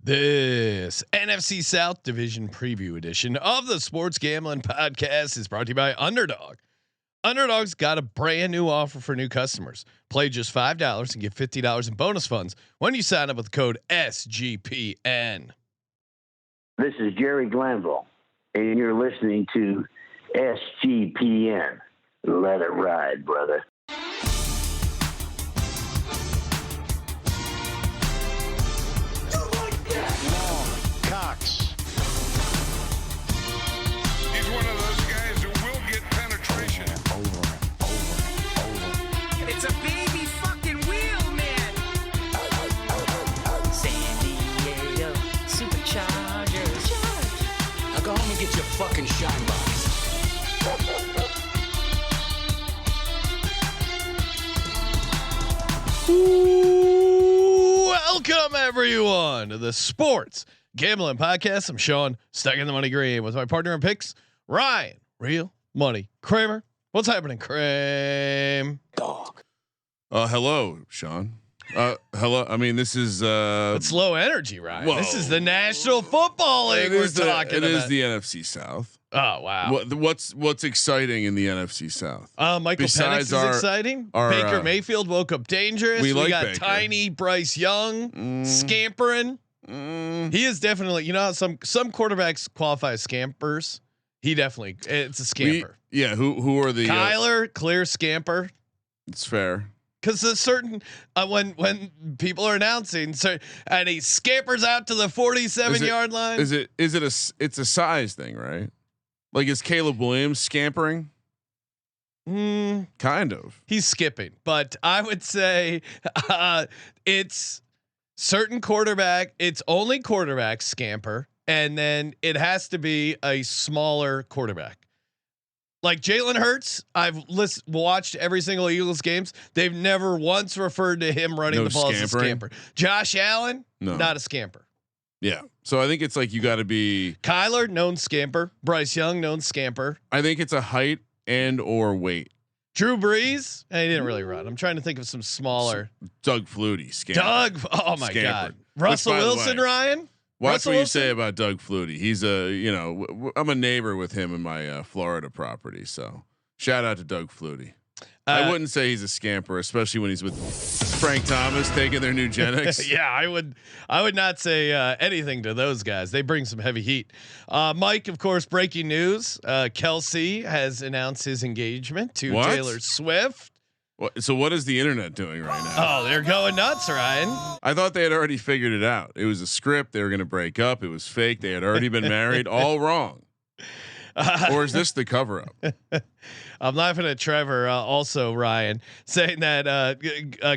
This NFC South Division Preview edition of the Sports Gambling Podcast is brought to you by Underdog. Underdog's got a brand new offer for new customers. Play just $5 and get $50 in bonus funds when you sign up with the code SGPN. This is Jerry Glanville, and you're listening to SGPN. Let it ride, brother. He's one of those guys who will get penetration. Over. It's a baby fucking wheel, man. San Diego Superchargers. Now go home and get your fucking shine box. Welcome everyone to the Sports Gambling Podcast. I'm Sean, stuck in the money green with my partner in picks, Ryan, Real Money Kramer. What's happening, Kramer? Dog. Hello, Sean. Hello. I mean, this is It's low energy, Ryan. Whoa. This is the National Football League we're talking about. It is the NFC South. Oh wow. What's exciting in the NFC South? Michael Penix is exciting. Baker Mayfield woke up dangerous. We like got Baker. Tiny Bryce Young scampering. He is definitely, how some quarterbacks qualify as scampers. He definitely, it's a scamper. Who are the Kyler, clear scamper. It's fair. Because a certain when people are announcing, and he scampers out to the 47-yard line. It's a size thing, right? Like, is Caleb Williams scampering? Kind of. He's skipping, but I would say it's certain quarterback. It's only quarterback scamper, and then it has to be a smaller quarterback. Like Jalen Hurts, I've watched every single Eagles games. They've never once referred to him running the ball as a scamper. Josh Allen, not a scamper. Yeah. So I think it's like you got to be Kyler, known scamper. Bryce Young, known scamper. I think it's a height and or weight. Drew Brees, he didn't really run. I'm trying to think of some smaller. Doug Flutie, scamper. Oh my Scamper. God. Russell way, Wilson, Ryan. Watch what you say about Doug Flutie. He's I'm a neighbor with him in my Florida property. So shout out to Doug Flutie. I wouldn't say he's a scamper, especially when he's with Frank Thomas taking their Nugenics. Yeah, I would not say anything to those guys. They bring some heavy heat. Mike, of course, breaking news. Kelsey has announced his engagement to Taylor Swift. So what is the internet doing right now? Oh, they're going nuts, Ryan. I thought they had already figured it out. It was a script. They were going to break up. It was fake. They had already been married. All wrong. Or is this the cover up? I'm laughing at Trevor. Also, Ryan saying that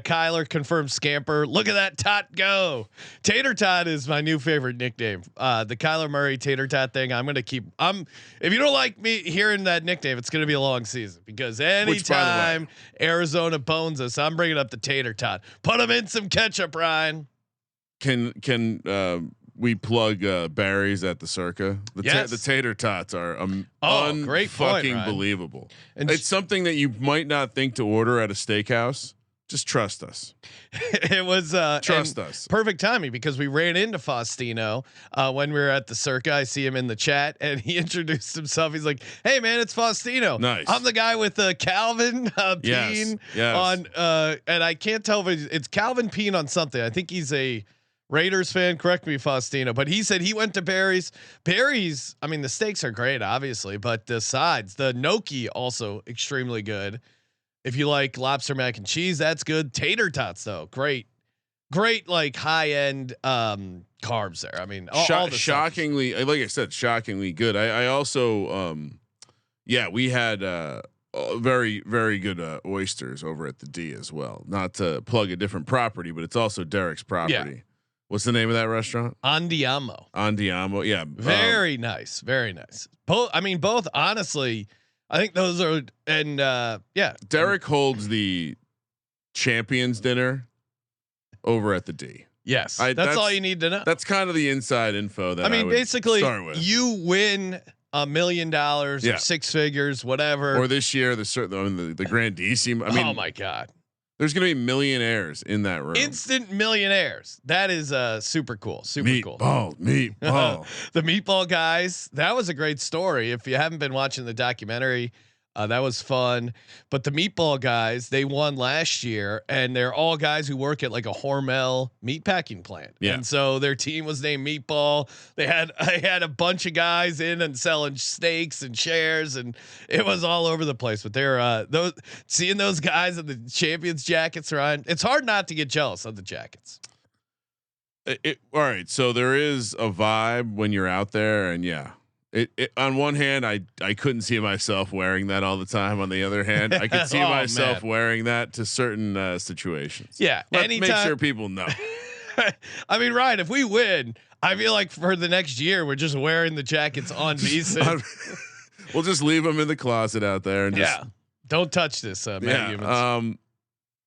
Kyler confirmed scamper. Look at that tot go. Tater Tot is my new favorite nickname. The Kyler Murray Tater Tot thing. I'm gonna keep. If you don't like me hearing that nickname, it's gonna be a long season because anytime Arizona bones us, I'm bringing up the Tater Tot. Put them in some ketchup, Ryan. Can we plug Barry's at the Circa? The tater tots are great fucking point, believable. And it's something that you might not think to order at a steakhouse. Just trust us. It was trust us. Perfect timing because we ran into Faustino when we were at the Circa. I see him in the chat and he introduced himself. He's like, "Hey man, it's Faustino. Nice. I'm the guy with the Calvin Peen on and I can't tell if it's Calvin Peen on something. I think he's a Raiders fan, correct me, Faustino, but he said he went to Barry's. Barry's, I mean, the steaks are great, obviously, but the sides, the gnocchi, also extremely good. If you like lobster mac and cheese, that's good. Tater tots, though, great, like high end carbs there. I mean, all the shockingly, like I said, shockingly good. I also, we had very, very good oysters over at the D as well. Not to plug a different property, but it's also Derek's property. Yeah. What's the name of that restaurant? Andiamo. Yeah. Very nice. Very nice. Both honestly, I think those are, and Derek holds the champions dinner over at the D. Yes. That's all you need to know. That's kind of the inside info that basically start with. You win $1 million or 6 figures, whatever. Or this year, the Grandissimo. I mean, oh my God. There's going to be millionaires in that room. Instant millionaires. That is super cool. Super cool. Meatball. The meatball guys. That was a great story. If you haven't been watching the documentary, that was fun. But the meatball guys, they won last year, and they're all guys who work at like a Hormel meatpacking plant. Yeah. And so their team was named Meatball. I had a bunch of guys in and selling steaks and shares, and it was all over the place. But they're seeing those guys in the champions jackets, Ryan. It's hard not to get jealous of the jackets. All right. So there is a vibe when you're out there, and yeah. On one hand, I couldn't see myself wearing that all the time. On the other hand, I could see myself wearing that to certain situations. Yeah, make sure people know. I mean, Ryan, if we win, I feel like for the next year we're just wearing the jackets on decent. We'll just leave them in the closet out there and just don't touch this, Matt Humans.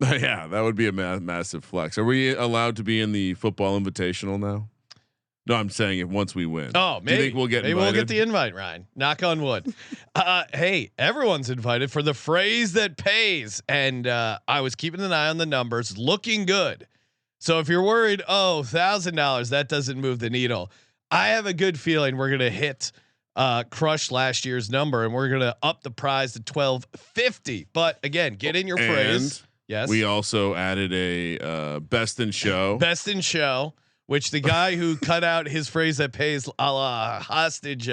Yeah, that would be a massive flex. Are we allowed to be in the football invitational now? No, I'm saying if once we win. Oh, maybe. Do you think we'll get invited? We'll get the invite, Ryan. Knock on wood. Hey, everyone's invited for the phrase that pays. And I was keeping an eye on the numbers, looking good. So if you're worried, $1,000, that doesn't move the needle. I have a good feeling we're gonna hit crush last year's number, and we're gonna up the prize to $1,250. But again, get in your phrase. Yes. We also added a best in show. Best in show. Which the guy who cut out his phrase that pays a la hostage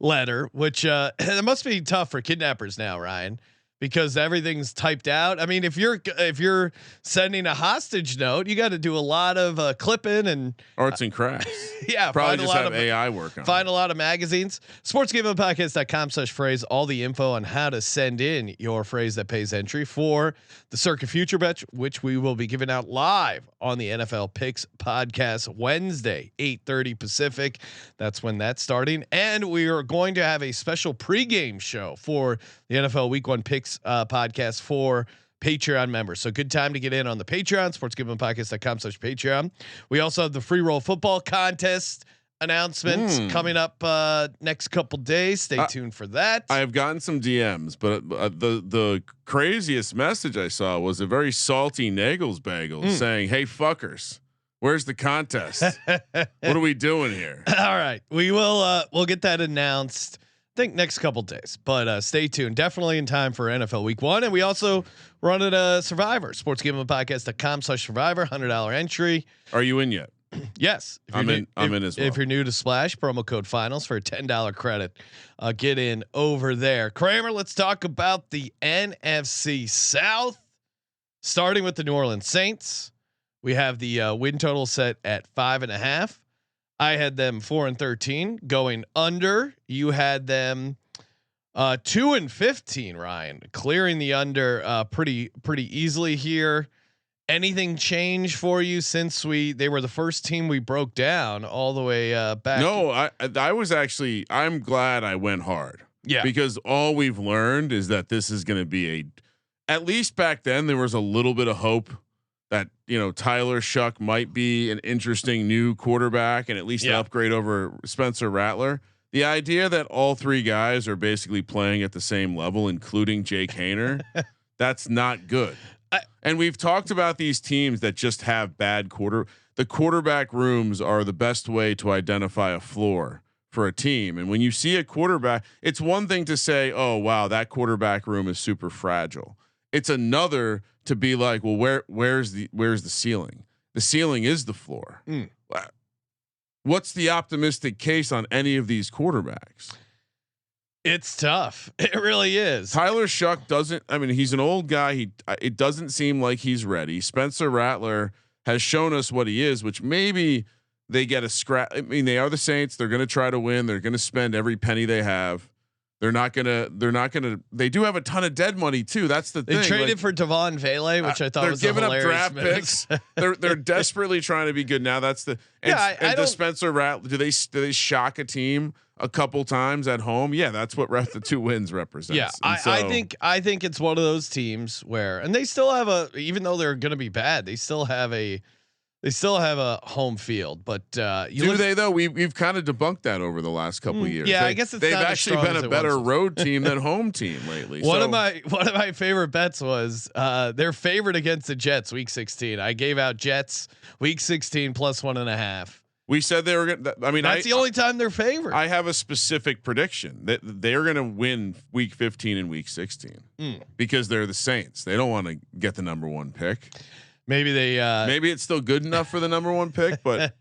letter, which it must be tough for kidnappers now, Ryan, because everything's typed out. I mean, if you're sending a hostage note, you got to do a lot of clipping and arts and crafts. Yeah, probably just have AI work on. Find a lot of magazines. Sportsgamblingpodcast.com/phrase. All the info on how to send in your phrase that pays entry for the Circa Future Bet, which we will be giving out live on the NFL Picks podcast Wednesday, 8:30 Pacific. That's when that's starting, and we are going to have a special pregame show for the NFL Week 1 Picks podcast for Patreon members. So good time to get in on the Patreon, sportsgamblingpodcast.com/Patreon. We also have the free roll football contest announcements coming up next couple days. Stay tuned for that. I have gotten some DMs, but the craziest message I saw was a very salty Nagels bagel saying, "Hey fuckers, where's the contest? What are we doing here?" All right, we will we'll get that announced. I think next couple days, but stay tuned. Definitely in time for NFL Week 1, and we also run at a Survivor. Sportsgamblingpodcast.com/Survivor, $100 entry. Are you in yet? Yes, I'm in as well. If you're new to Splash, promo code finals for a $10 credit. Get in over there. Kramer, let's talk about the NFC South. Starting with the New Orleans Saints, we have the win total set at 5.5. I had them 4-13 going under. You had them 2-15. Ryan, clearing the under pretty easily here. Anything change for you since they were the first team we broke down all the way back? No, I was actually, I'm glad I went hard. Yeah, because all we've learned is that this is going to be at least back then there was a little bit of hope that, Tyler Shuck might be an interesting new quarterback and at least an upgrade over Spencer Rattler. The idea that all three guys are basically playing at the same level, including Jake Haener, that's not good. And we've talked about these teams that just have bad the quarterback rooms are the best way to identify a floor for a team. And when you see a quarterback, it's one thing to say, "Oh, wow, that quarterback room is super fragile." It's another to be like, "Well, where's the ceiling? The ceiling is the floor." What's the optimistic case on any of these quarterbacks? It's tough. It really is. Tyler Shuck doesn't. I mean, he's an old guy. It doesn't seem like he's ready. Spencer Rattler has shown us what he is, which maybe they get a scrap. I mean, they are the Saints. They're going to try to win. They're going to spend every penny they have. They're not gonna. They do have a ton of dead money too. That's the thing. They traded for Devon Vele, which I thought was giving up draft picks. They're desperately trying to be good now. That's the. And does Spencer Rattler? Do they shock a team a couple times at home? Yeah, that's what the 2 wins represents. Yeah, I think it's one of those teams where, and they still have even though they're going to be bad, they still have a They still have a home field, but do they though? We've kind of debunked that over the last couple of years. Yeah, I guess they've actually been a better road team than home team lately. One of my favorite bets was their favorite against the Jets week 16. I gave out Jets week 16 plus 1.5. We said they were going to, I mean, that's the only time they're favored. I have a specific prediction that they're going to win week 15 and week 16 because they're the Saints. They don't want to get the number 1 pick. Maybe maybe it's still good enough for the number 1 pick, but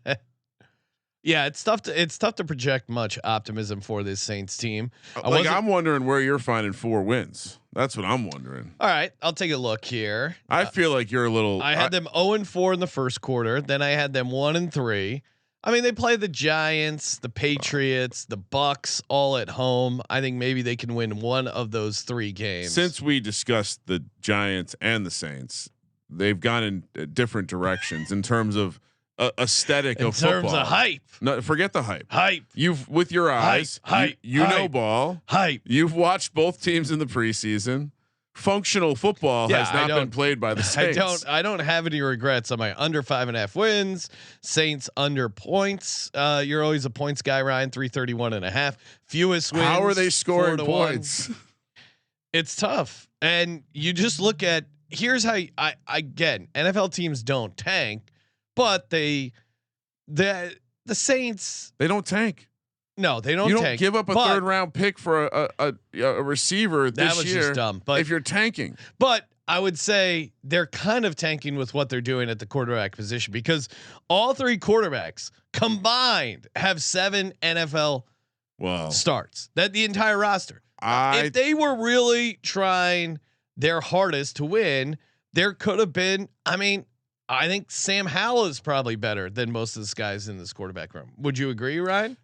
yeah, it's tough to project much optimism for this Saints team. I'm wondering where you're finding 4 wins. That's what I'm wondering. All right, I'll take a look here. I feel like you're a little. I had them 0-4 in the first quarter. Then I had them 1-3. I mean, they play the Giants, the Patriots, the Bucks, all at home. I think maybe they can win one of those 3 games. Since we discussed the Giants and the Saints, they've gone in different directions in terms of aesthetic of football. In terms of hype. No, forget the hype. Hype. You've with your eyes. Hype. You know ball. Hype. You've watched both teams in the preseason. Functional football has not been played by the Saints. I don't have any regrets on my under 5.5 wins. Saints under points. You're always a points guy, Ryan. 331.5. Fewest wins. How are they scoring points? It's tough. And you just look at, here's how I get NFL teams don't tank, but the Saints, they don't tank. No, they don't. You don't give up a 3rd round pick for a receiver this year. That was just dumb. But if you're tanking, but I would say they're kind of tanking with what they're doing at the quarterback position, because all 3 quarterbacks combined have 7 NFL starts. That the entire roster. If they were really trying their hardest to win, there could have been. I mean, I think Sam Howell is probably better than most of the guys in this quarterback room. Would you agree, Ryan?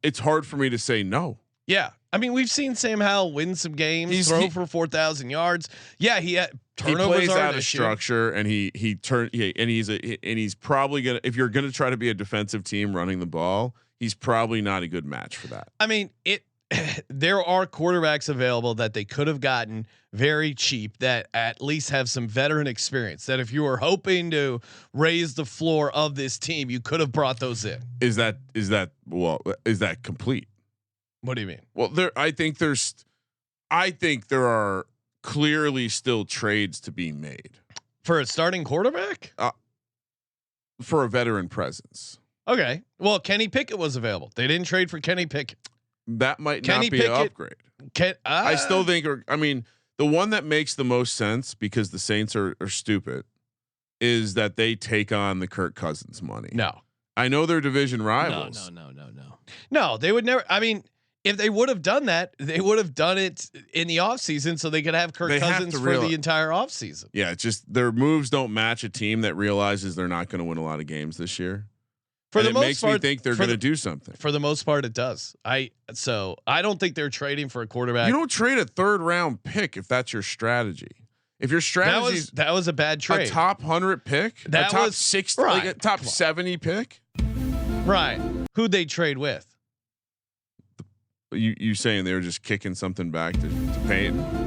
It's hard for me to say no. Yeah, I mean, we've seen Sam Howell win some games, throw for 4,000 yards. Yeah, he had turnovers. He plays out of structure, and he's probably gonna. If you're gonna try to be a defensive team running the ball, he's probably not a good match for that. I mean, there are quarterbacks available that they could have gotten very cheap that at least have some veteran experience, that if you were hoping to raise the floor of this team, you could have brought those in. Is that complete? What do you mean? Well, I think there are clearly still trades to be made for a starting quarterback, for a veteran presence. Okay. Well, Kenny Pickett was available. They didn't trade for Kenny Pickett. That might not be an upgrade. I still think, the one that makes the most sense, because the Saints are stupid, is that they take on the Kirk Cousins money. No, I know they're division rivals. No, they would never. I mean, if they would have done that, they would have done it in the offseason so they could have Kirk Cousins for the entire offseason. Yeah, it's just their moves don't match a team that realizes they're not going to win a lot of games this year. For the most part, it makes me think they're going to do something. For the most part, it does. I don't think they're trading for a quarterback. You don't trade a 3rd round pick if that's your strategy. If your strategy that was a bad trade, a top 100 pick, a top 60, like a top 70 pick, right? Who'd they trade with? You saying they were just kicking something back to Payton?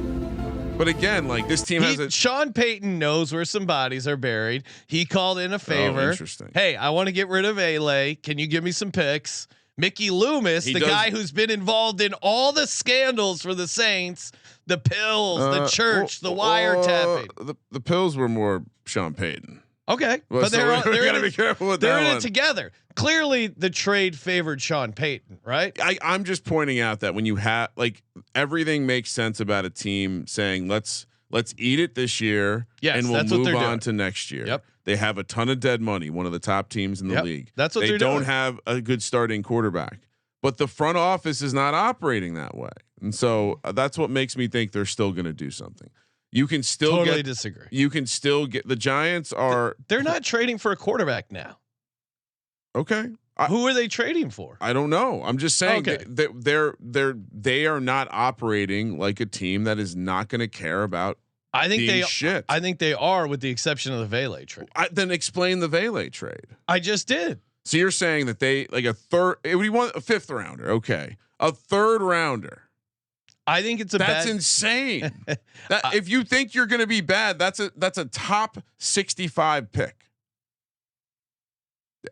But again, like this team Sean Payton knows where some bodies are buried. He called in a favor. Oh, interesting. Hey, I want to get rid of Ale. Can you give me some picks? Mickey Loomis, guy who's been involved in all the scandals for the Saints, the pills, the church, the wiretapping. The pills were more Sean Payton. Okay, well, but they're gotta be careful with that. They're in it together. Clearly, the trade favored Sean Payton, right? I'm just pointing out that when you have everything makes sense about a team saying let's eat it this year, and we'll move on to next year. Yep. They have a ton of dead money, one of the top teams in the league. That's what they don't have a good starting quarterback, but the front office is not operating that way, and so that's what makes me think they're still going to do something. You can still disagree. You can still get the Giants are. They're not trading for a quarterback now. Okay. Who are they trading for? I don't know. I'm just saying they are not operating like a team that is not going to care about. I think I think they are, with the exception of the Vele trade. Then explain the Vele trade. I just did. So you're saying that they like a 5th rounder. Okay. A 3rd rounder. I think it's that's insane. That if you think you're going to be bad, that's a top 65 pick.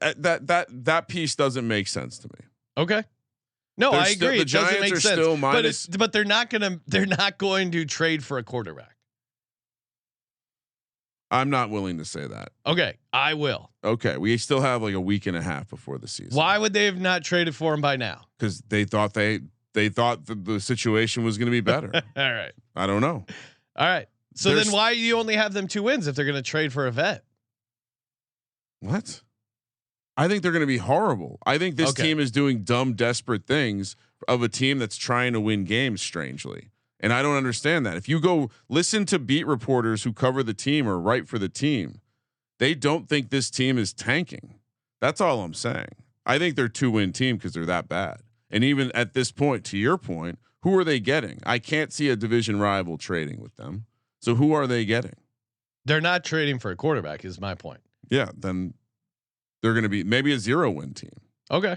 That piece doesn't make sense to me. Okay. No, I agree. The It doesn't Giants make are sense. still minus, but they're not going to trade for a quarterback. I'm not willing to say that. Okay, I will. Okay, we still have like a week and a half before the season. Why would they have not traded for him by now? Because they thought the situation was going to be better. All right. I don't know. All right. So then why do you only have them 2 wins if they're going to trade for a vet? What? I think they're going to be horrible. I think this team is doing dumb, desperate things of a team that's trying to win games strangely. And I don't understand that. If you go listen to beat reporters who cover the team or write for the team, they don't think this team is tanking. That's all I'm saying. I think they're a 2-win team because they're that bad. And even at this point, to your point, who are they getting? I can't see a division rival trading with them. So who are they getting? They're not trading for a quarterback is my point. Yeah. Then they're going to be maybe a 0-win team. Okay.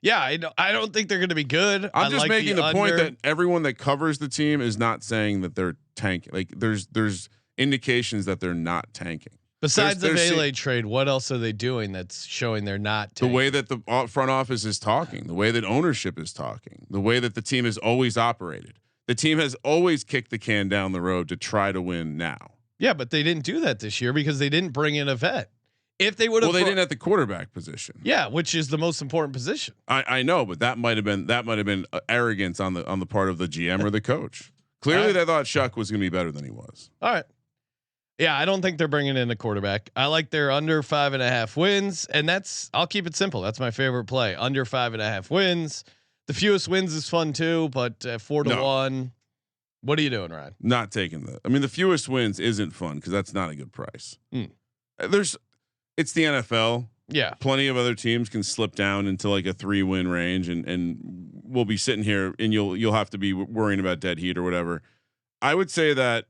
Yeah. I don't think they're going to be good. I'm just making the point that everyone that covers the team is not saying that they're tanking. Like there's indications that they're not tanking. Besides the Vele trade, what else are they doing that's showing they're not tanking? The way that the front office is talking, the way that ownership is talking, the way that the team has always operated. The team has always kicked the can down the road to try to win now. Yeah, but they didn't do that this year because they didn't bring in a vet. If they would have, well, they didn't at the quarterback position. Yeah, which is the most important position. I know, but that might have been arrogance on the part of the GM or the coach. Clearly, they thought Shuck was going to be better than he was. All right. Yeah, I don't think they're bringing in a quarterback. I like their under 5.5 wins, and I'll keep it simple. That's my favorite play. Under 5.5 wins. The fewest wins is fun too, but 4-1. What are you doing, Ryan? Not taking that. I mean, the fewest wins isn't fun because that's not a good price. It's the NFL. Yeah, plenty of other teams can slip down into like a 3-win range, and we'll be sitting here, and you'll have to be worrying about dead heat or whatever. I would say that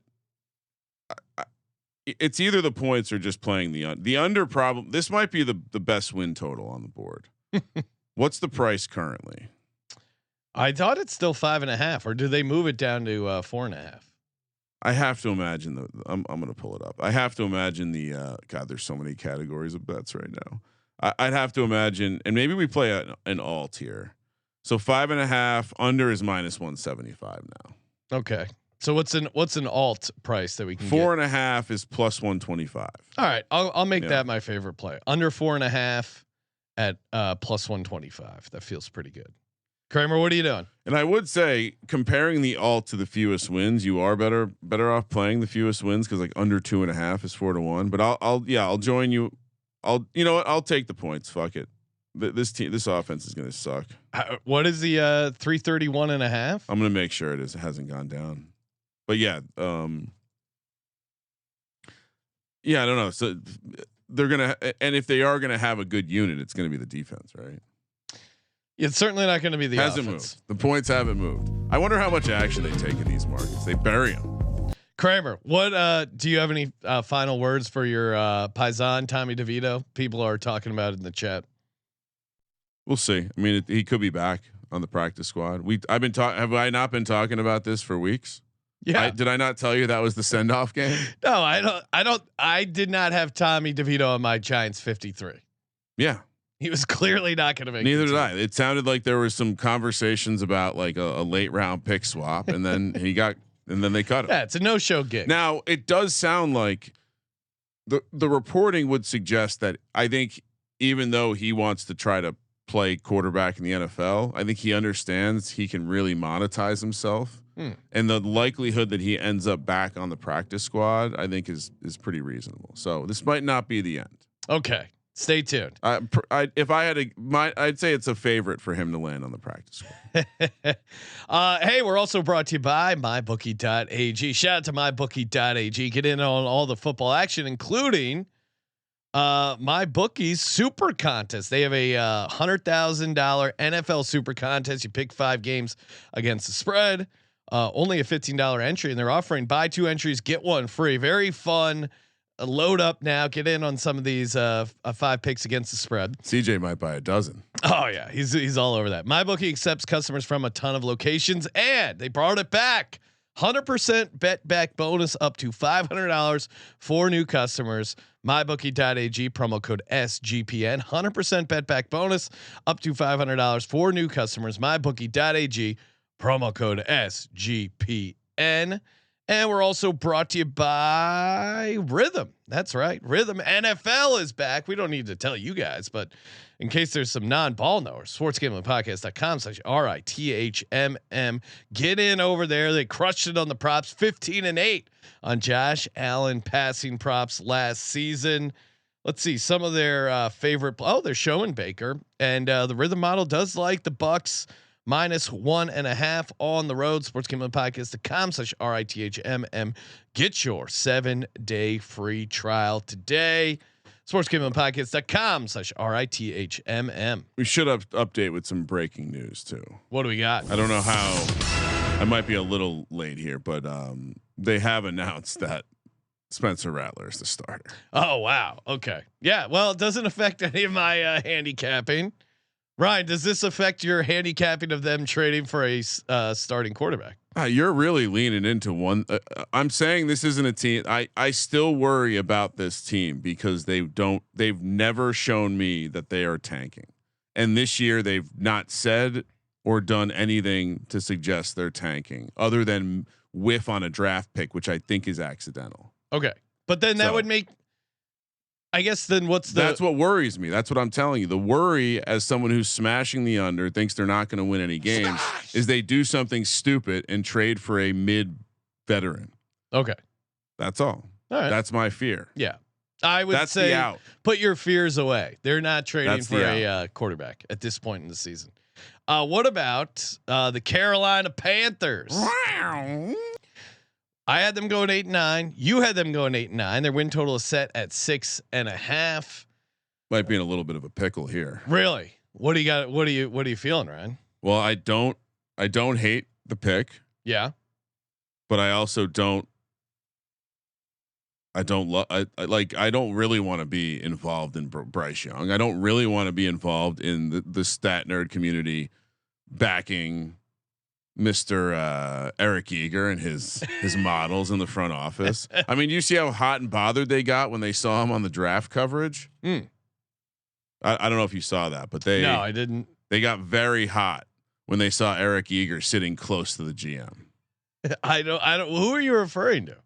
it's either the points or just playing the under. Problem. This might be the best win total on the board. What's the price currently? I thought it's still 5.5, or do they move it down to 4.5? I have to imagine I'm going to pull it up. I have to imagine God. There's so many categories of bets right now. I'd have to imagine, and maybe we play an alt here. So 5.5 under is -175 now. Okay. So what's an alt price that we can 4.5 is +125. All right. I'll make that my favorite play. Under 4.5 at +125. That feels pretty good. Kramer, what are you doing? And I would say comparing the alt to the fewest wins, you are better off playing the fewest wins because like under 2.5 is 4-1. But I'll join you. You know what? I'll take the points. Fuck it. This offense is going to suck. What is the 331.5? I'm going to make sure it hasn't gone down. But yeah, I don't know. So they're gonna, and if they are gonna have a good unit, it's gonna be the defense, right? It's certainly not going to be the hasn't offense. Moved. The points haven't moved. I wonder how much action they take in these markets. They bury them. Kramer, what do you have any final words for your paisan Tommy DeVito? People are talking about it in the chat. We'll see. I mean, he could be back on the practice squad. I've been talking. Have I not been talking about this for weeks? Yeah. Did I not tell you that was the send off game? No, I don't. I did not have Tommy DeVito on my Giants 53. Yeah. He was clearly not going to make. Neither did I. It sounded like there was some conversations about like a late round pick swap, and then they cut him. Yeah, it's a no show gig. Now it does sound like the reporting would suggest that I think even though he wants to try to play quarterback in the NFL, I think he understands he can really monetize himself, and the likelihood that he ends up back on the practice squad, I think is pretty reasonable. So this might not be the end. Okay. Stay tuned. If I had I'd say it's a favorite for him to land on the practice squad. Hey, we're also brought to you by MyBookie.ag. Shout out to MyBookie.ag. Get in on all the football action, including MyBookie's Super Contest. They have a $100,000 NFL Super Contest. You pick 5 games against the spread. Only a $15 entry, and they're offering buy 2 entries, get 1 free. Very fun. load up now. Get in on some of these 5 picks against the spread. CJ might buy a dozen. Oh yeah, he's all over that. MyBookie accepts customers from a ton of locations, and they brought it back. 100% bet back bonus up to $500 for new customers. MyBookie.ag promo code SGPN. 100% bet back bonus up to $500 for new customers. MyBookie.ag promo code SGPN. And we're also brought to you by Rhythm. That's right. Rhythm NFL is back. We don't need to tell you guys, but in case there's some non-ball knowers, sportsgamblingpodcast.com/RITHMM. Get in over there. They crushed it on the props, 15-8 on Josh Allen passing props last season. Let's see some of their favorite. Oh, they're showing Baker, and the Rhythm model does like the Bucks -1.5 on the road. sportsgamblingpodcast.com/RITHMM. Get your 7-day free trial today. sportsgamblingpodcast.com/RITHMM. We should update with some breaking news too. What do we got? I don't know how. I might be a little late here, but they have announced that Spencer Rattler is the starter. Oh wow. Okay. Yeah. Well, it doesn't affect any of my handicapping. Ryan, does this affect your handicapping of them trading for a starting quarterback? You're really leaning into one. I'm saying this isn't a team. I still worry about this team because they've never shown me that they are tanking. And this year they've not said or done anything to suggest they're tanking other than whiff on a draft pick, which I think is accidental. Okay. But then that would make, I guess then that's what worries me. That's what I'm telling you. The worry as someone who's smashing the under, thinks they're not going to win any games, is they do something stupid and trade for a mid veteran. Okay. That's all. All right. That's my fear. Yeah. I would say put your fears away. They're not trading for a quarterback at this point in the season. What about the Carolina Panthers? I had them going 8-9. You had them going 8-9. Their win total is set at 6.5. Might be in a little bit of a pickle here. Really? What do you got? What are you feeling, Ryan? Well, I don't hate the pick. Yeah. But I also don't. I don't really want to be involved in Bryce Young. I don't really want to be involved in the stat nerd community backing Mr. Eric Eager and his models in the front office. I mean, you see how hot and bothered they got when they saw him on the draft coverage. I don't know if you saw that, but no, I didn't. They got very hot when they saw Eric Eager sitting close to the GM. I don't. Who are you referring to?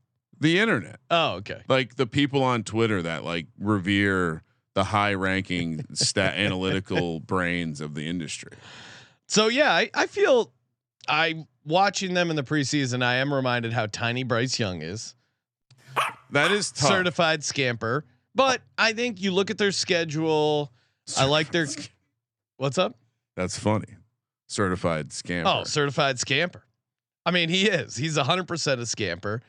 The internet. Oh, okay. Like the people on Twitter that like revere the high-ranking stat analytical brains of the industry. So yeah, I feel. I watching them in the preseason. I am reminded how tiny Bryce Young is. That is tough. Certified scamper. But I think you look at their schedule. I like their. What's up? That's funny. Certified scamper. Oh, certified scamper. I mean, he is. He's 100% a scamper.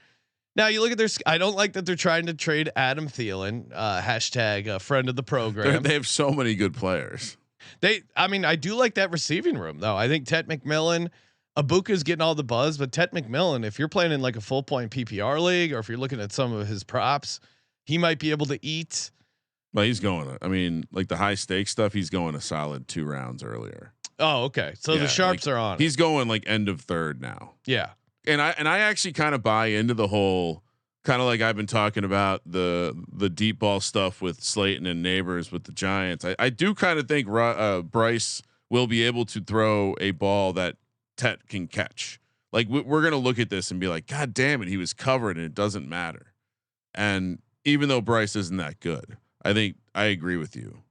Now you look at their. I don't like that they're trying to trade Adam Thielen. Hashtag friend of the program. They have so many good players. I mean, I do like that receiving room though. I think Ted McMillan, Abuka's getting all the buzz, but Ted McMillan, if you're playing in like a full point PPR league, or if you're looking at some of his props, he might be able to eat. Well, he's going. I mean, like the high stakes stuff, he's going a solid 2 rounds earlier. Oh, okay. So the sharps are on. He's going like end of third now. Yeah. And I actually kind of buy into the whole kind of like I've been talking about the deep ball stuff with Slayton and Neighbors with the Giants. I do kind of think Bryce will be able to throw a ball that Tet can catch. Like we're going to look at this and be like, God damn it, he was covered and it doesn't matter. And even though Bryce isn't that good, I think I agree with you.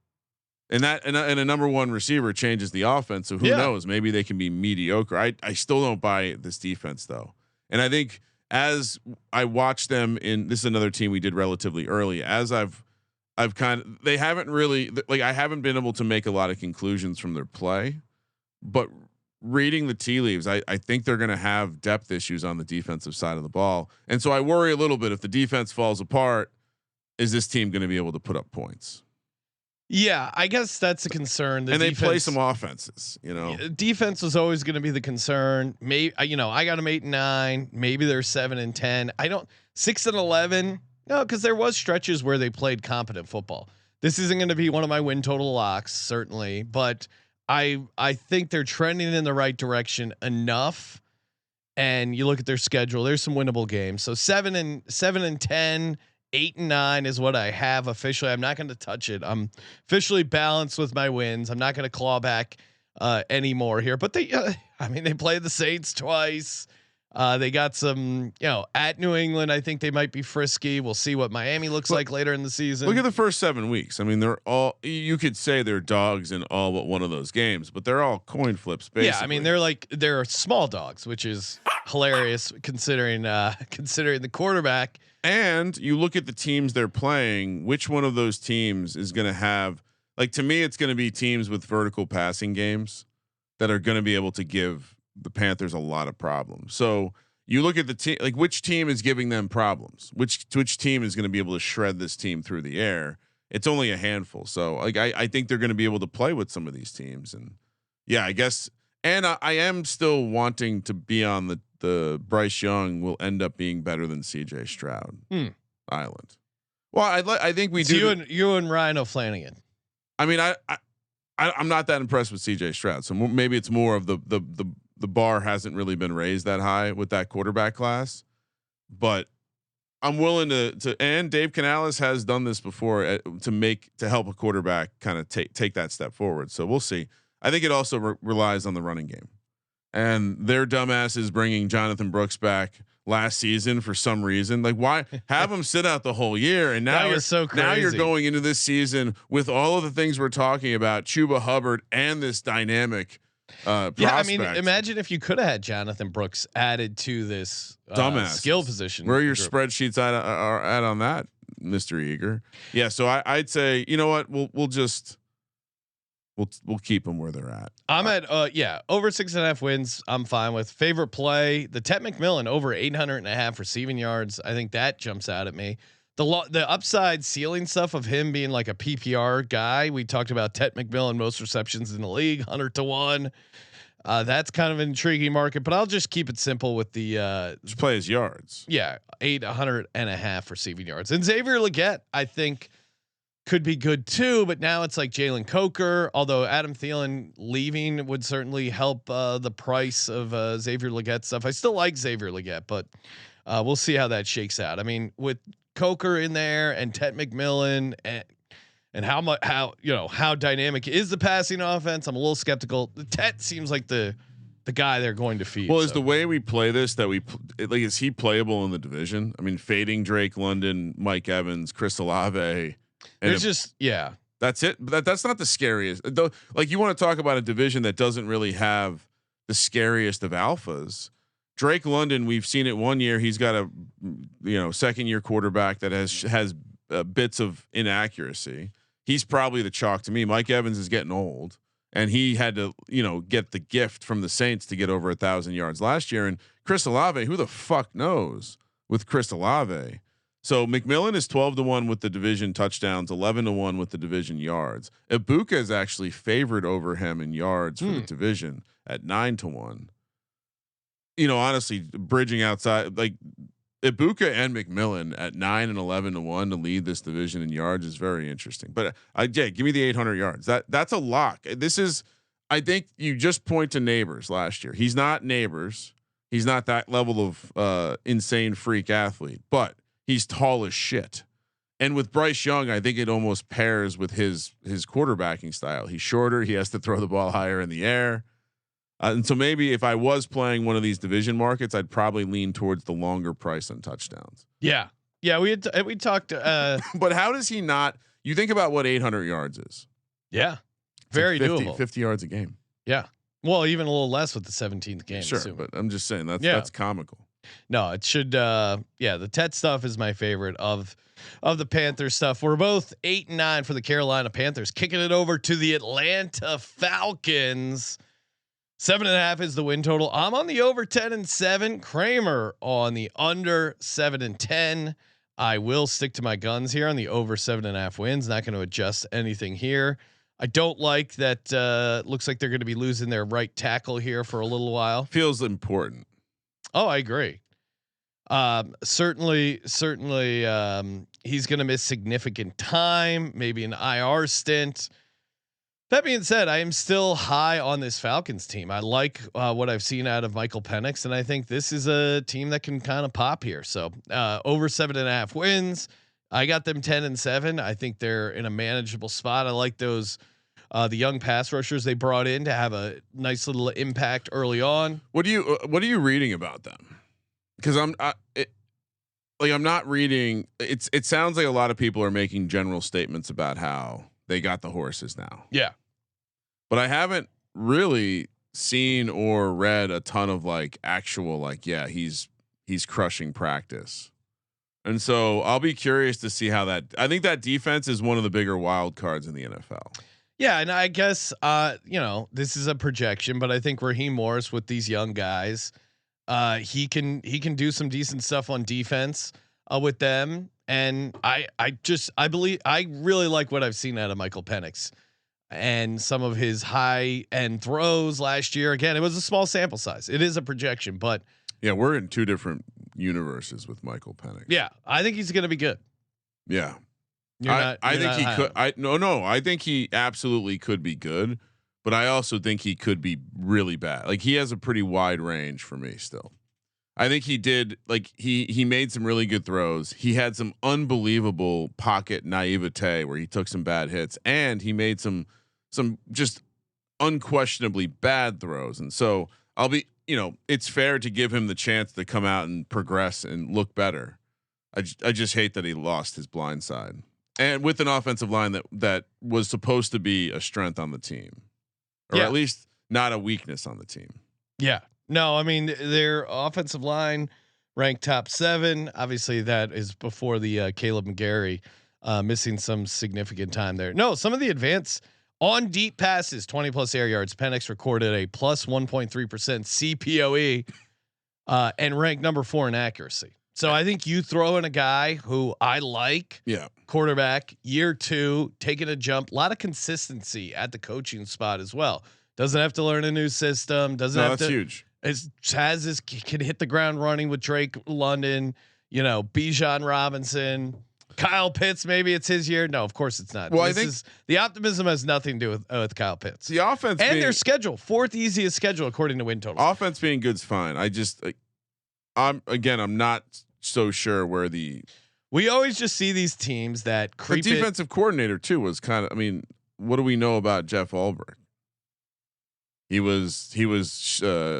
And that and a number one receiver changes the offense. So who knows? Maybe they can be mediocre. I still don't buy this defense though. And I think as I watch them in this is another team we did relatively early. As I've kind of they haven't really like I haven't been able to make a lot of conclusions from their play, but reading the tea leaves, I think they're going to have depth issues on the defensive side of the ball. And so I worry a little bit if the defense falls apart, is this team going to be able to put up points? Yeah, I guess that's a concern. And they play some offenses, you know. Defense was always going to be the concern. Maybe I got them 8-9. Maybe they're 7-10. I don't 6-11. No, because there was stretches where they played competent football. This isn't going to be one of my win total locks, certainly, but I think they're trending in the right direction enough. And you look at their schedule, there's some winnable games. So 7-10, 8-9 is what I have officially. I'm not going to touch it. I'm officially balanced with my wins. I'm not going to claw back anymore here, but they played the Saints twice. They got some, at New England. I think they might be frisky. We'll see what Miami looks like later in the season. Look at the first 7 weeks. I mean, they're all, you could say they're dogs in all but one of those games, but they're all coin flips. Basically. Yeah. I mean, they're small dogs, which is hilarious considering the quarterback. And you look at the teams they're playing, which one of those teams is going to have, like, to me, it's going to be teams with vertical passing games that are going to be able to give the Panthers a lot of problems. So you look at the team, like which team is giving them problems, which team is going to be able to shred this team through the air. It's only a handful. So like, I think they're going to be able to play with some of these teams. And yeah, I guess, and I am still wanting to be on the Bryce Young will end up being better than CJ Stroud Island. Well, I think we do. You and Ryan O'Flanagan. I mean, I'm not that impressed with CJ Stroud. So maybe it's more of the bar hasn't really been raised that high with that quarterback class, but I'm willing to, and Dave Canales has done this before to help a quarterback kind of take that step forward. So we'll see. I think it also relies on the running game, and their dumbass is bringing Jonathan Brooks back last season for some reason. Like, why have him sit out the whole year? And now now you're going into this season with all of the things we're talking about, Chuba Hubbard and this dynamic prospect. I mean, imagine if you could have had Jonathan Brooks added to this skill position. Where are your spreadsheets are at on that, Mr. Eager? Yeah, so I'd say, you know what, we'll keep them where they're at. I'm at over 6.5 wins. I'm fine with. Favorite play, the Ted McMillan over 800.5 receiving yards. I think that jumps out at me. The upside ceiling stuff of him being like a PPR guy. We talked about Ted McMillan, most receptions in the league, 100-1. That's kind of an intriguing market, but I'll just keep it simple with the just play his yards. Yeah, 800.5 receiving yards. And Xavier Legette, I think, could be good too, but now it's like Jalen Coker. Although Adam Thielen leaving would certainly help the price of Xavier Legette stuff. I still like Xavier Legette, but we'll see how that shakes out. I mean, with Coker in there and Ted McMillan and how dynamic is the passing offense, I'm a little skeptical. The Ted seems like the guy they're going to feed. Well, is the way we play this that is he playable in the division? I mean, fading Drake London, Mike Evans, Chris Olave. There's that's it. That's not the scariest though. Like, you want to talk about a division that doesn't really have the scariest of alphas. Drake London, we've seen it one year. He's got a second year quarterback that has bits of inaccuracy. He's probably the chalk to me. Mike Evans is getting old, and he had to get the gift from the Saints to get over 1,000 yards last year. And Chris Olave, who the fuck knows with Chris Olave? So McMillan is 12-1 with the division touchdowns, 11-1 with the division yards. Ibuka is actually favored over him in yards for the division at 9-1. Honestly, bridging outside, like Ibuka and McMillan at 9 and 11-1 to lead this division in yards is very interesting. But give me the 800 yards. That's a lock. I think you just point to Neighbors last year. He's not Neighbors. He's not that level of insane freak athlete, but he's tall as shit. And with Bryce Young, I think it almost pairs with his quarterbacking style. He's shorter. He has to throw the ball higher in the air. And so maybe if I was playing one of these division markets, I'd probably lean towards the longer price on touchdowns. Yeah. We talked. But how does he not? You think about what 800 yards is. Yeah, very like 50, doable. 50 yards a game. Yeah. Well, even a little less with the 17th game. Sure, but I'm just saying that's comical. No, it should. The Tet stuff is my favorite of the Panthers stuff. We're both 8-9 for the Carolina Panthers, kicking it over to the Atlanta Falcons. 7.5 is the win total. I'm on the over 10-7. Kramer on the under 7-10. I will stick to my guns here on the over 7.5 wins. Not going to adjust anything here. I don't like that. Looks like they're going to be losing their right tackle here for a little while. Feels important. Oh, I agree. Certainly, he's going to miss significant time, maybe an IR stint. That being said, I am still high on this Falcons team. I like what I've seen out of Michael Penix, and I think this is a team that can kind of pop here. So over 7.5 wins. I got them 10-7. I think they're in a manageable spot. I like those the young pass rushers they brought in to have a nice little impact early on. What are you reading about them? Because I'm not reading. It sounds like a lot of people are making general statements about how they got the horses now. Yeah. But I haven't really seen or read a ton of actual he's crushing practice. And so I'll be curious to see how that. I think that defense is one of the bigger wild cards in the NFL. Yeah, and I guess this is a projection, but I think Raheem Morris with these young guys, he can do some decent stuff on defense with them. And I really like what I've seen out of Michael Penix and some of his high end throws last year. Again, it was a small sample size. It is a projection, but yeah, we're in two different universes with Michael Penix. Yeah, I think he's going to be good. Yeah, I think he could. I think he absolutely could be good, but I also think he could be really bad. Like he has a pretty wide range for me still. I think he did he made some really good throws. He had some unbelievable pocket naivete where he took some bad hits, and he made some just unquestionably bad throws. And so I'll be, it's fair to give him the chance to come out and progress and look better. I just hate that he lost his blind side, and with an offensive line that was supposed to be a strength on the team, or at least not a weakness on the team. Yeah. No, I mean their offensive line ranked top 7. Obviously, that is before the Caleb McGarry missing some significant time there. No, some of the advanced on deep passes, 20+ air yards. Penix recorded a plus 1.3% CPOE and ranked number 4 in accuracy. So I think you throw in a guy who I like, quarterback, year 2, taking a jump, a lot of consistency at the coaching spot as well. Doesn't have to learn a new system. That's huge. Can hit the ground running with Drake London, Bijan Robinson, Kyle Pitts. Maybe it's his year. No, of course it's not. Well, I think the optimism has nothing to do with Kyle Pitts. The offense and their schedule, 4th easiest schedule according to win total. Offense being good's fine. I'm not so sure where we always just see these teams that creep. The defensive coordinator too was kind of. I mean, what do we know about Jeff Ulbrich? He was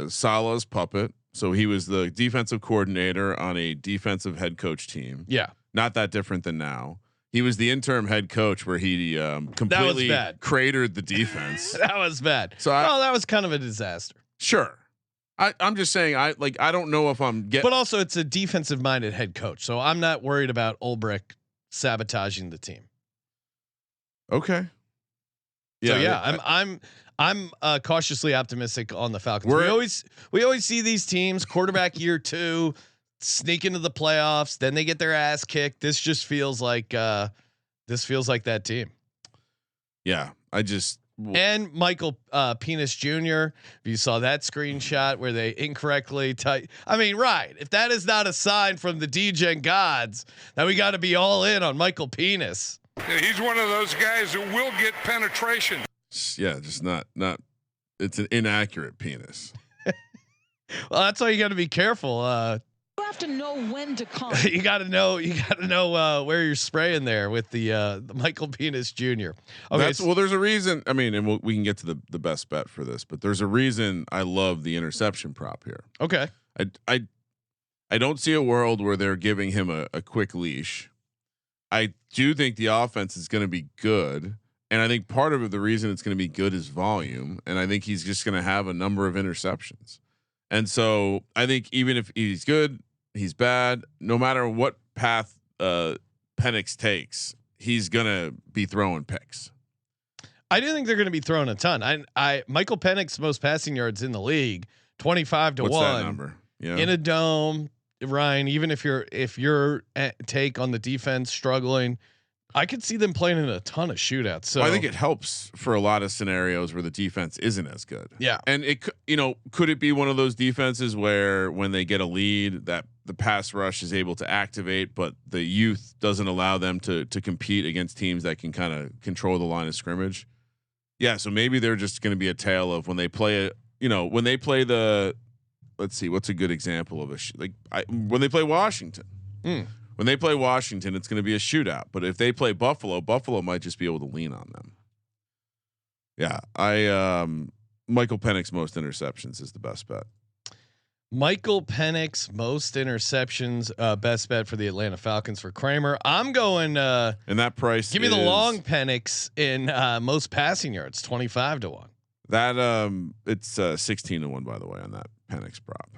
Salah's puppet, so he was the defensive coordinator on a defensive head coach team. Yeah, not that different than now. He was the interim head coach where he completely cratered the defense. That was bad. So that was kind of a disaster. Sure, I'm just saying I don't know if I'm getting. But also, it's a defensive minded head coach, so I'm not worried about Ulbrich sabotaging the team. Okay. Yeah, so I'm cautiously optimistic on the Falcons. We always see these teams quarterback year 2 sneak into the playoffs, then they get their ass kicked. This just feels like that team. Yeah, and Michael Penis Jr. If you saw that screenshot where they incorrectly if that is not a sign from the DGen gods, then we got to be all in on Michael Penis. He's one of those guys who will get penetration. Yeah, just not. It's an inaccurate penis. Well, that's why you got to be careful. You have to know when to come. You got to know where you're spraying there with the Michael Penis Jr. Okay, there's a reason. I mean, and we can get to the best bet for this, but there's a reason I love the interception prop here. Okay, I don't see a world where they're giving him a quick leash. I do think the offense is going to be good. And I think part of the reason it's going to be good is volume. And I think he's just going to have a number of interceptions. And so I think even if he's good, he's bad, no matter what path Penix takes, he's going to be throwing picks. I do think they're going to be throwing a ton. Michael Penix most passing yards in the league, 25 to 1. What's that number? Yeah. In a dome, Ryan, even if your take on the defense struggling, I could see them playing in a ton of shootouts. So I think it helps for a lot of scenarios where the defense isn't as good. Yeah. And could it be one of those defenses where when they get a lead that the pass rush is able to activate, but the youth doesn't allow them to compete against teams that can kind of control the line of scrimmage. Yeah, so maybe they're just going to be a tale of when they play it. When they play the, let's see, what's a good example of when they play Washington. When they play Washington, it's going to be a shootout. But if they play Buffalo, Buffalo might just be able to lean on them. Yeah, Michael Penix most interceptions is the best bet. Michael Penix most interceptions, best bet for the Atlanta Falcons for Kramer. I'm going. And that price. Give me the long Penix in most passing yards, 25-1. That it's 16-1 by the way on that Penix prop.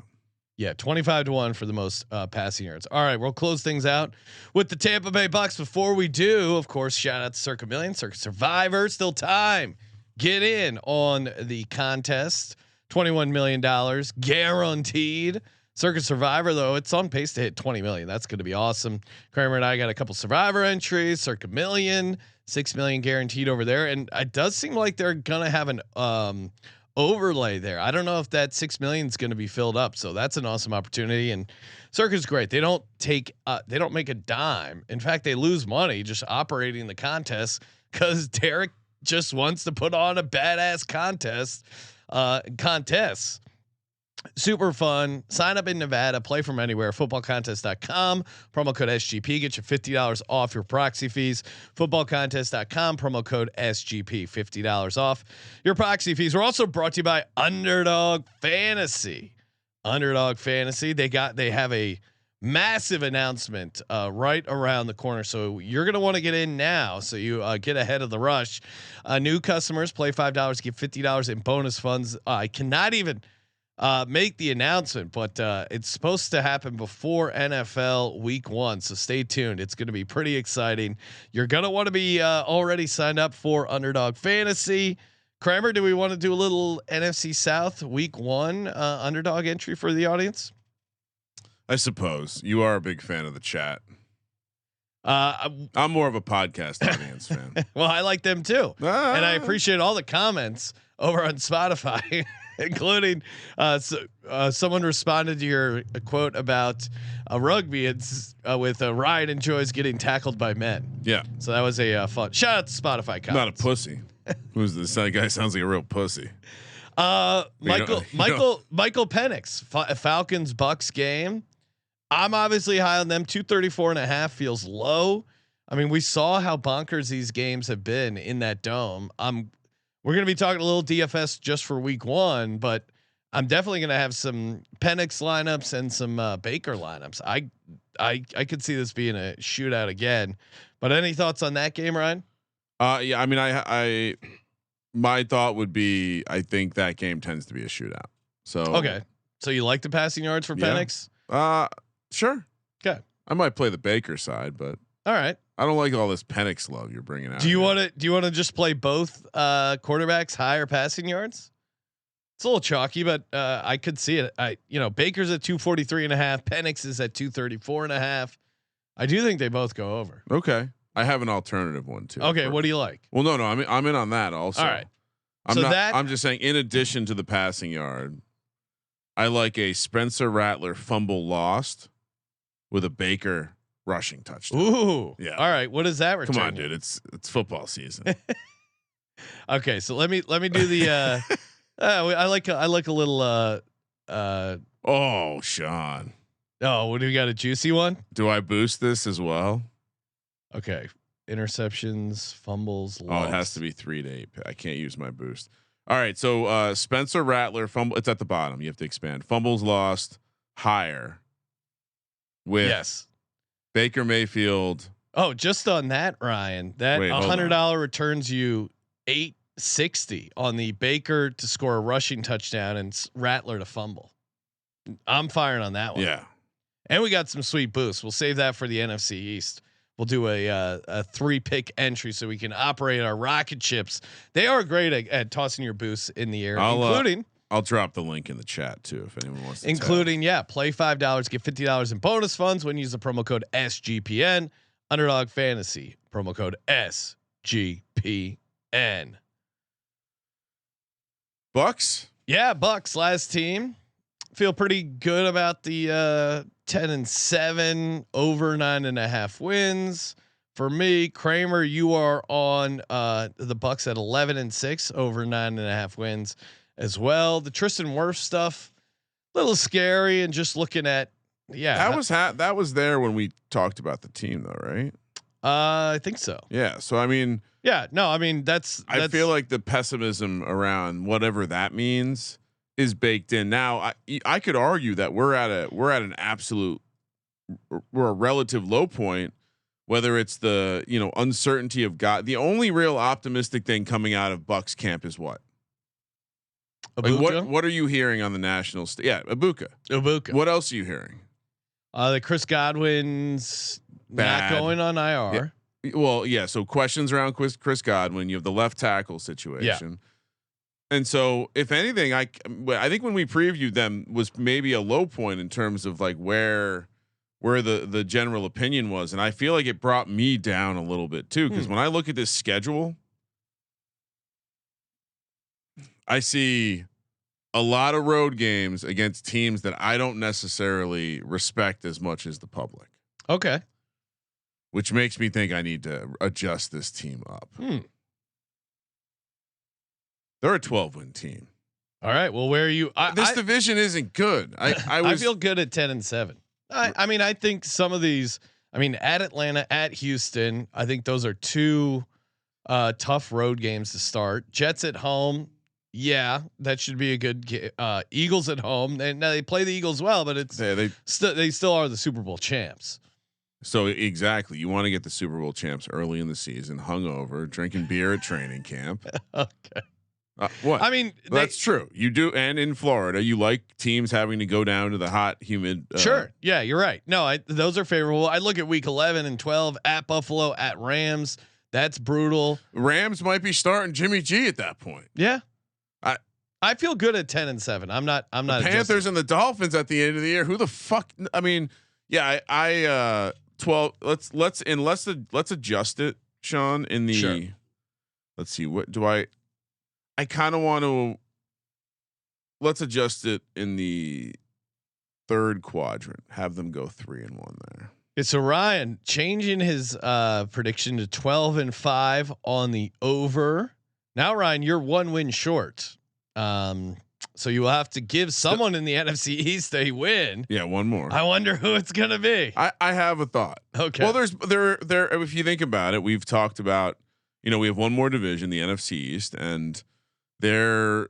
Yeah, 25-1 for the most passing yards. All right, we'll close things out with the Tampa Bay Bucks. Before we do, of course, shout out to Circa Million, Circa Survivor. Still time. Get in on the contest. $21 million guaranteed. Circa Survivor, though, it's on pace to hit 20 million. That's going to be awesome. Kramer and I got a couple Survivor entries. Circa Million, 6 million guaranteed over there, and it does seem like they're gonna have an overlay there. I don't know if that 6 million is going to be filled up, so that's an awesome opportunity. And Circa's great. They don't make a dime. In fact, they lose money just operating the contest because Derek just wants to put on a badass contests. Super fun. Sign up in Nevada, play from anywhere. Footballcontest.com. Promo code SGP. Get you $50 off your proxy fees. Footballcontest.com. Promo code SGP. $50 off your proxy fees. We're also brought to you by Underdog Fantasy. Underdog Fantasy. They have a massive announcement right around the corner, so you're gonna want to get in now so you get ahead of the rush. New customers play $5, get $50 in bonus funds. I cannot even make the announcement, but it's supposed to happen before NFL Week 1, so stay tuned. It's going to be pretty exciting. You're gonna want to be already signed up for Underdog Fantasy. Kramer, do we want to do a little NFC South Week 1 underdog entry for the audience? I suppose you are a big fan of the chat. I'm more of a podcast audience fan. Well, I like them too, and I appreciate all the comments over on Spotify, including someone responded to your quote about rugby. It's with Ryan enjoys getting tackled by men. Yeah, so that was a fun shout out to Spotify comments. Not a pussy. Who's this? That guy sounds like a real pussy. Michael Penix, Falcons Bucks game. I'm obviously high on them. 234.5 feels low. I mean, we saw how bonkers these games have been in that dome. We're going to be talking a little DFS just for Week 1, but I'm definitely going to have some Penix lineups and some Baker lineups. I could see this being a shootout again. But any thoughts on that game, Ryan? Yeah, I mean, my thought would be I think that game tends to be a shootout. So okay, so you like the passing yards for Penix? Sure. Okay. I might play the Baker side, but all right. I don't like all this Penix love you're bringing out. Do you want to just play both quarterbacks higher passing yards? It's a little chalky, but I could see it. Baker's at 243.5. Penix is at 234.5. I do think they both go over. Okay. I have an alternative one too. Okay. What do you like? Well, no. I'm in on that also. All right. I'm just saying, in addition to the passing yard, I like a Spencer Rattler fumble lost with a Baker rushing touchdown. Ooh. Yeah. All right. What does that return? Come on, dude. It's football season. Okay. So let me do the, I like a little, oh, Sean. Oh, what do we got? A juicy one? Do I boost this as well? Okay. Interceptions, fumbles. Lost. Oh, it has to be 3 to 8. I can't use my boost. All right. So, Spencer Rattler fumble. It's at the bottom. You have to expand. Fumbles lost higher with Baker Mayfield. Oh, just on that, Ryan, that $100 returns you $860 on the Baker to score a rushing touchdown and Rattler to fumble. I'm firing on that one. Yeah. And we got some sweet boosts. We'll save that for the NFC East. We'll do a 3-pick entry so we can operate our rocket ships. They are great at tossing your boosts in the air, including. I'll drop the link in the chat too if anyone wants to. Including, play $5, get $50 in bonus funds when you use the promo code SGPN. Underdog Fantasy promo code SGPN. Bucks. Yeah, Bucks last team. Feel pretty good about the 10-7 over 9.5 wins. For me, Kramer, you are on the Bucks at 11-6 over 9.5 wins as well. The Tristan Wirfs stuff, a little scary, and just looking at that was there when we talked about the team though, right? I think so. Yeah. So I mean, that's I feel like the pessimism around whatever that means is baked in. Now I could argue that we're at a relative low point. Whether it's the uncertainty of God, the only real optimistic thing coming out of Bucks camp is what? Like what are you hearing on the national stage? Yeah, Ibuka. What else are you hearing? The Chris Godwin's not going on IR. Yeah. Well, yeah. So questions around Chris Godwin. You have the left tackle situation. Yeah. And so, if anything, I think when we previewed them was maybe a low point in terms of like where the general opinion was. And I feel like it brought me down a little bit too. Cause when I look at this schedule, I see a lot of road games against teams that I don't necessarily respect as much as the public. Okay. Which makes me think I need to adjust this team up. They're a 12-win team. All right. Well, where are you? This division isn't good. I feel good at 10-7. I mean, I think some of these. I mean, at Atlanta, at Houston, I think those are two tough road games to start. Jets at home, yeah, that should be a good. Eagles at home, and now they play the Eagles well, but it's they still are the Super Bowl champs. So exactly, you want to get the Super Bowl champs early in the season, hungover, drinking beer at training camp. Okay. What? I mean, that's true. You do, and in Florida, you like teams having to go down to the hot, humid. Sure. Yeah, you're right. No, those are favorable. I look at week 11 and 12 at Buffalo, at Rams. That's brutal. Rams might be starting Jimmy G at that point. Yeah. I feel good at 10-7. I'm not. The Panthers and the Dolphins at the end of the year. Who the fuck? I mean, yeah. I 12. Let's adjust it, Sean. In the. Sure. Let's see. What do I kind of want to. Let's adjust it in the third quadrant. Have them go 3-1 there. It's Ryan changing his prediction to 12-5 on the over. Now, Ryan, you're 1 win short. So you will have to give someone in the NFC East a win. Yeah, one more. I wonder who it's gonna be. I have a thought. Okay. Well, there. If you think about it, we've talked about. We have one more division, the NFC East, and there's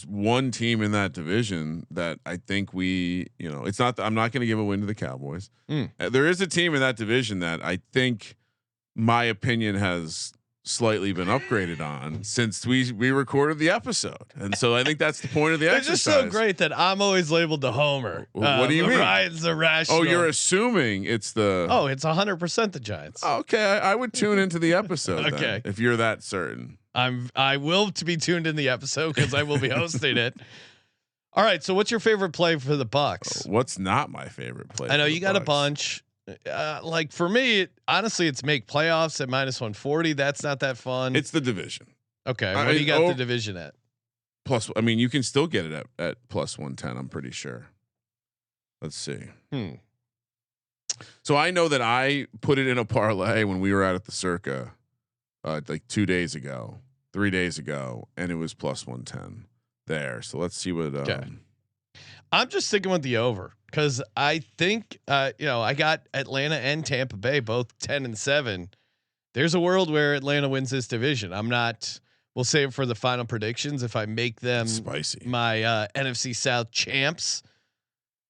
one team in that division that I think it's not. I'm not going to give a win to the Cowboys. There is a team in that division that I think, my opinion, has slightly been upgraded on since we recorded the episode, and so I think that's the point of the exercise. It's just so great that I'm always labeled the homer. What do you mean? Ryan's irrational. Oh, you're assuming it's the. Oh, it's 100% the Giants. Oh, okay, I would tune into the episode. Okay, then, if you're that certain. I will to be tuned in the episode because I will be hosting it. All right, so what's your favorite play for the Bucks? What's not my favorite play? I know you got a bunch. Like for me, honestly, it's make playoffs at -140. That's not that fun. It's the division. Okay, what do you got the division at? Plus, I mean, you can still get it at +110. I'm pretty sure. Let's see. So I know that I put it in a parlay when we were out at the Circa, like 3 days ago, and it was +110 there. So let's see what. Okay. I'm just sticking with the over because I think I got Atlanta and Tampa Bay both 10-7. There's a world where Atlanta wins this division. I'm not. We'll save it for the final predictions if I make them spicy. My NFC South champs.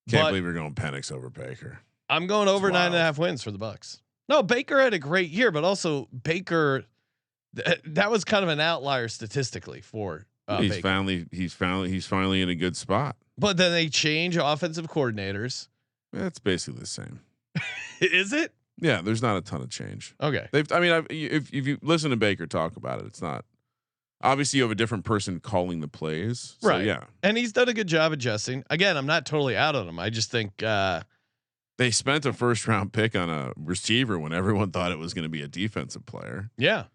Can't believe you're going Penix over Baker. I'm going over 9.5 wins for the Bucks. No, Baker had a great year, but also Baker. That was kind of an outlier statistically for. He's Baker. finally in a good spot. But then they change offensive coordinators. It's basically the same. Is it? Yeah, there's not a ton of change. Okay. If you listen to Baker talk about it, it's not. Obviously, you have a different person calling the plays, so right? Yeah, and he's done a good job adjusting. Again, I'm not totally out on him. I just think they spent a first-round pick on a receiver when everyone thought it was going to be a defensive player. Yeah.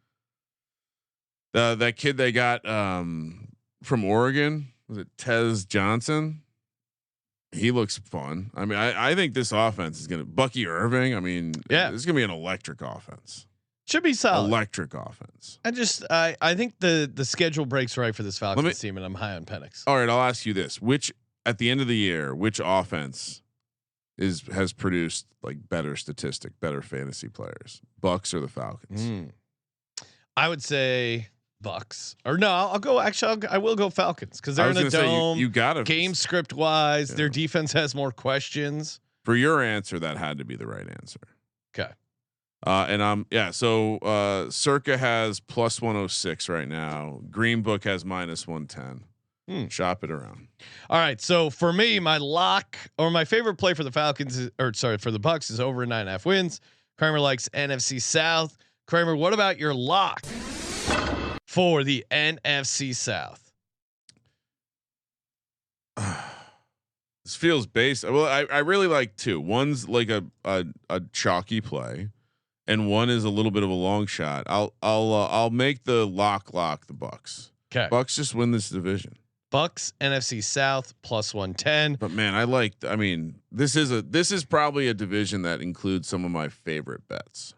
That kid they got from Oregon, was it Tez Johnson? He looks fun. I mean, I think this offense is gonna Bucky Irving. I mean, this is gonna be an electric offense. Should be solid. Electric offense. I think the schedule breaks right for this Falcons team, and I'm high on Penix. All right, I'll ask you this: which at the end of the year, which offense has produced like better fantasy players, Bucks or the Falcons? I would say Bucks, or no, I'll go. Actually, I will go Falcons because they're in a dome. You got to game script wise. Their defense has more questions. For your answer, that had to be the right answer. Okay. So Circa has plus 106 right now. Green Book has minus 110. Shop it around. All right. So for me, my lock or my favorite play for the Falcons for the Bucks is over 9.5 wins. Kramer likes NFC South. Kramer, what about your lock for the NFC South? This feels based. Well, I really like two. One's like a chalky play, and one is a little bit of a long shot. I'll make the lock the Bucks. Okay. Bucks just win this division. Bucks NFC South plus 110. But man, I mean, this is probably a division that includes some of my favorite bets.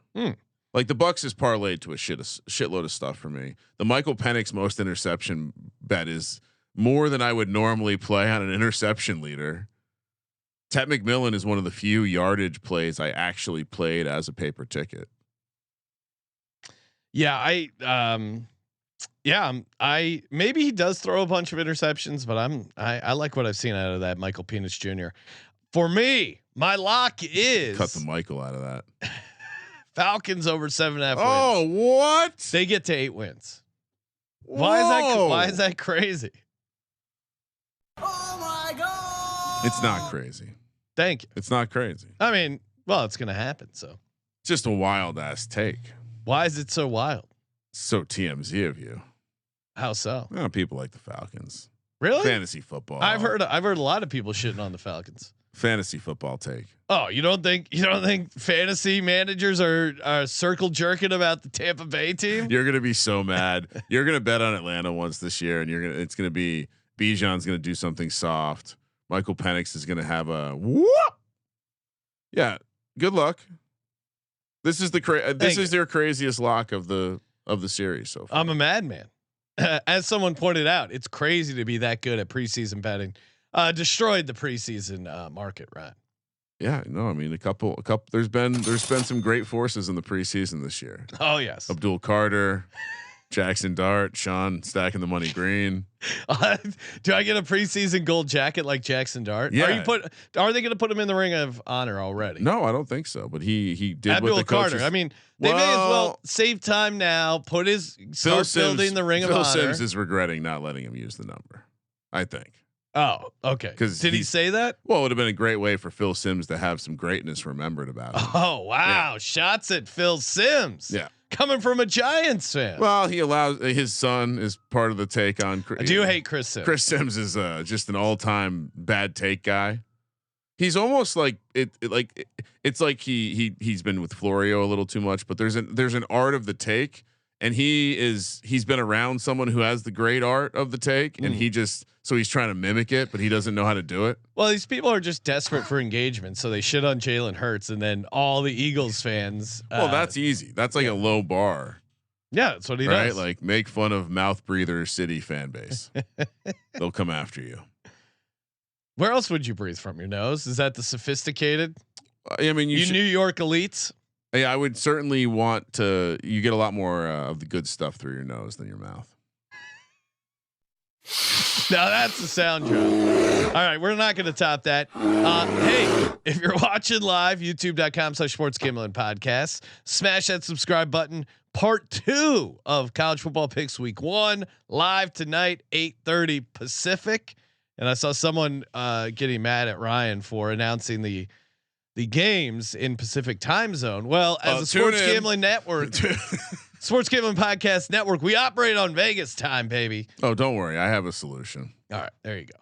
Like the Bucks is parlayed to a shitload of stuff for me. The Michael Penix most interception bet is more than I would normally play on an interception leader. Ted McMillan is one of the few yardage plays I actually played as a paper ticket. Yeah, I maybe he does throw a bunch of interceptions, but I like what I've seen out of that Michael Penix Jr. For me, my lock is cut the Michael out of that. Falcons over 7.5 wins. Oh, what? They get to 8 wins. Why is that crazy? Oh my God. It's not crazy. Thank you. It's not crazy. I mean, well, it's gonna happen. So it's just a wild ass take. Why is it so wild? So TMZ of you. How so? People like the Falcons. Really? Fantasy football. I've heard a lot of people shitting on the Falcons. Fantasy football take. Oh, you don't think fantasy managers are circle jerking about the Tampa Bay team? You're gonna be so mad. You're gonna bet on Atlanta once this year, and it's gonna be Bijan's gonna do something soft. Michael Penix is gonna have a whoop. Yeah. Good luck. This is their craziest lock of the series so far. I'm a madman. As someone pointed out, it's crazy to be that good at preseason betting. Destroyed the preseason market, right? Yeah, no, I mean a couple. There's been some great forces in the preseason this year. Oh yes, Abdul Carter, Jackson Dart, Sean stacking the money green. Do I get a preseason gold jacket like Jackson Dart? Yeah. Are they going to put him in the Ring of Honor already? No, I don't think so. But he did Abdul what the Carter. coaches. I mean, they may as well save time now. Start building the Ring of Honor. Phil Simms is regretting not letting him use the number, I think. Oh, okay. Because did he say that? Well, it would have been a great way for Phil Simms to have some greatness remembered about him. Oh wow! Yeah. Shots at Phil Simms. Yeah, coming from a Giants fan. Well, he allows his son is part of the take on. I do hate Chris Simms. Chris Simms is just an all-time bad take guy. He's almost like it's like he's been with Florio a little too much. But there's an art of the take, and he's been around someone who has the great art of the take, and he's trying to mimic it, but he doesn't know how to do it. Well, these people are just desperate for engagement, so they shit on Jalen Hurts, and then all the Eagles fans. Well, that's easy. That's like a low bar. Yeah, that's what he does. Like make fun of mouth breather city fan base. They'll come after you. Where else would you breathe from your nose? Is that the sophisticated? I mean, you New York elites. Yeah, I would certainly want to. You get a lot more of the good stuff through your nose than your mouth. Now that's the sound drop. All right, we're not going to top that. Hey, if you're watching live, youtube.com/sportsgambling podcast, smash that subscribe button. Part 2 of college football picks week 1 live tonight, 8:30 Pacific. And I saw someone getting mad at Ryan for announcing the games in Pacific time zone. Well, as a sports gambling network, Sports Gambling Podcast Network, we operate on Vegas time, baby. Oh, don't worry. I have a solution. All right, there you go.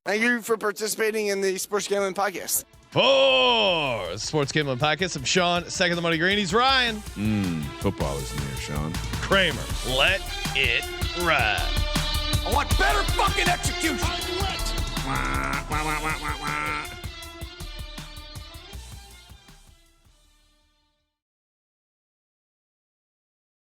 Thank you for participating in the Sports Gambling Podcast. For Sports Gambling Podcast, I'm Sean, second the money green. He's Ryan. Football isn't here, Sean. Kramer, let it ride. I want better fucking execution.